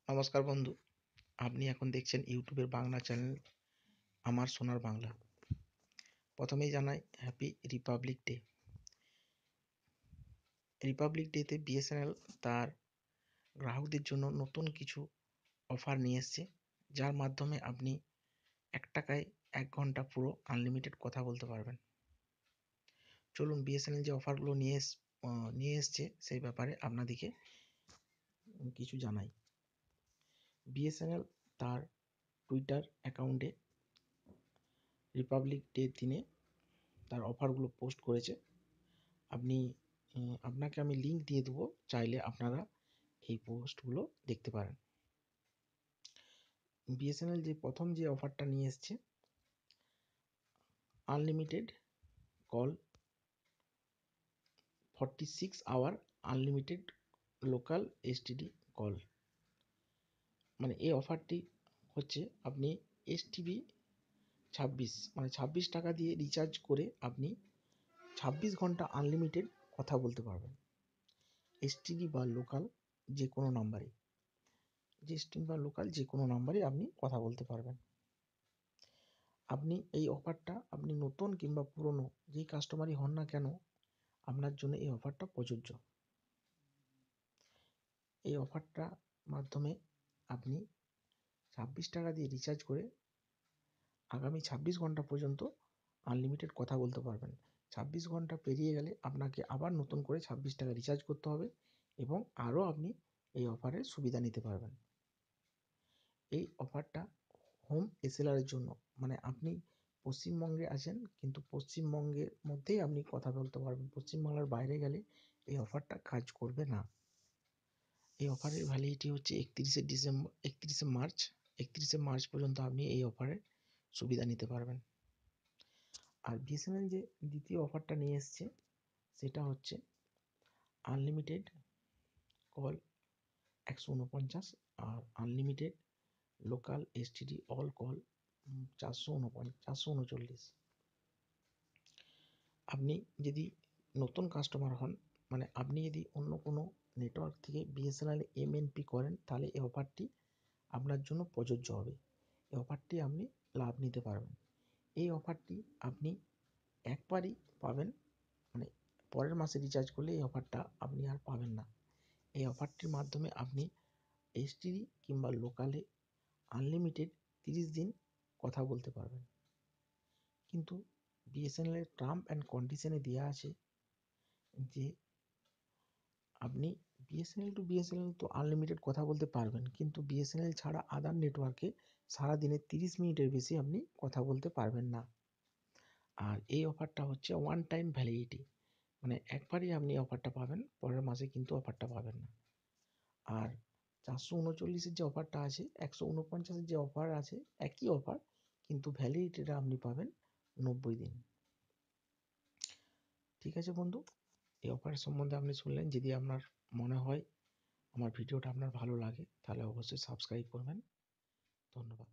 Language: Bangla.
নমস্কার বন্ধু, আপনি এখন দেখছেন ইউটিউবের বাংলা চ্যানেল আমার সোনার বাংলা। প্রথমেই জানাই হ্যাপি রিপাবলিক ডে। রিপাবলিক ডেতে বিএসএনএল তার গ্রাহকদের জন্য নতুন কিছু অফার নিয়ে এসছে, যার মাধ্যমে আপনি 1 টাকায় 1 ঘন্টা পুরো আনলিমিটেড কথা বলতে পারবেন। চলুন বিএসএনএল যে অফারগুলো নিয়ে এসছে সেই ব্যাপারে আপনাদেরকে কিছু জানাই। বিএসএনএল তার টুইটার অ্যাকাউন্টে রিপাবলিক ডে দিনে তার অফারগুলো পোস্ট করেছে। আপনাকে আমি লিঙ্ক দিয়ে দেবো, চাইলে আপনারা এই পোস্টগুলো দেখতে পারেন। বিএসএনএল যে প্রথম যে অফারটা নিয়ে এসছে, unlimited call 46 hour unlimited local STD call. মানে এই অফারটি হচ্ছে আপনি এসটিডি 26 মানে 26 টাকা দিয়ে রিচার্জ করে আপনি 26 ঘন্টা আনলিমিটেড কথা বলতে পারবেন। এসটিডি বা লোকাল যে কোনো নাম্বারে আপনি কথা বলতে পারবেন। আপনি এই অফারটা আপনি নতুন কিংবা পুরনো যেই কাস্টমারই হন না কেন, আপনার জন্য এই অফারটা প্রযোজ্য। এই অফারটা মাধ্যমে আপনি 26 টাকা দিয়ে রিচার্জ করে আগামী 26 ঘন্টা পর্যন্ত আনলিমিটেড কথা বলতে পারবেন। 26 ঘন্টা পেরিয়ে গেলে আপনাকে আবার নতুন করে 26 টাকা রিচার্জ করতে হবে এবং আরও আপনি এই অফারের সুবিধা নিতে পারবেন। এই অফারটা হোম এসএলআরের জন্য, মানে আপনি পশ্চিমবঙ্গে আছেন কিন্তু পশ্চিমবঙ্গের মধ্যেই আপনি কথা বলতে পারবেন। পশ্চিমবাংলার বাইরে গেলে এই অফারটা কাজ করবে না। এই অফারের ভ্যালিডিটি হচ্ছে 31শে মার্চ পর্যন্ত আপনি এই অফারের সুবিধা নিতে পারবেন। আর বিএসএনএল যে দ্বিতীয় অফারটা নিয়ে এসছে সেটা হচ্ছে আনলিমিটেড কল 149 আর unlimited local STD all call 439। আপনি যদি নতুন কাস্টমার হন, মানে আপনি যদি অন্য কোনো নেটওয়ার্ক থেকে বিএসএনএল এমএনপি করেন, তাহলে এই অফারটি আপনার জন্য প্রযোজ্য হবে। এই অফারটি আপনি লাভ নিতে পারবেন। এই অফারটি আপনি একবারই পাবেন, মানে পরের মাসে রিচার্জ করলে এই অফারটা আপনি আর পাবেন না। এই অফারটির মাধ্যমে আপনি এসটিডি কিংবা লোকালে আনলিমিটেড 30 দিন কথা বলতে পারবেন। কিন্তু বিএসএনএলের টার্ম অ্যান্ড কন্ডিশনে দেওয়া আছে যে আপনি বিএসএনএল টু বিএসএনএল তো আনলিমিটেড কথা বলতে পারবেন, কিন্তু বিএসএনএল ছাড়া আদার নেটওয়ার্কে সারাদিনে 30 মিনিটের বেশি আপনি কথা বলতে পারবেন না। আর এই অফারটা হচ্ছে ওয়ান টাইম ভ্যালিডিটি, মানে একবারই আপনি অফারটা পাবেন, পরের মাসে কিন্তু অফারটা পাবেন না। আর 439-এর যে অফারটা আছে, 149-এর যে অফার আছে, একই অফার, কিন্তু ভ্যালিডিটিটা আপনি পাবেন 90 দিন। ঠিক আছে বন্ধু, এই অফারের সম্বন্ধে আপনি শুনলেন। যদি আপনার মনে হয় আমার ভিডিওটা আপনার ভালো লাগে, তাহলে অবশ্যই সাবস্ক্রাইব করবেন। ধন্যবাদ।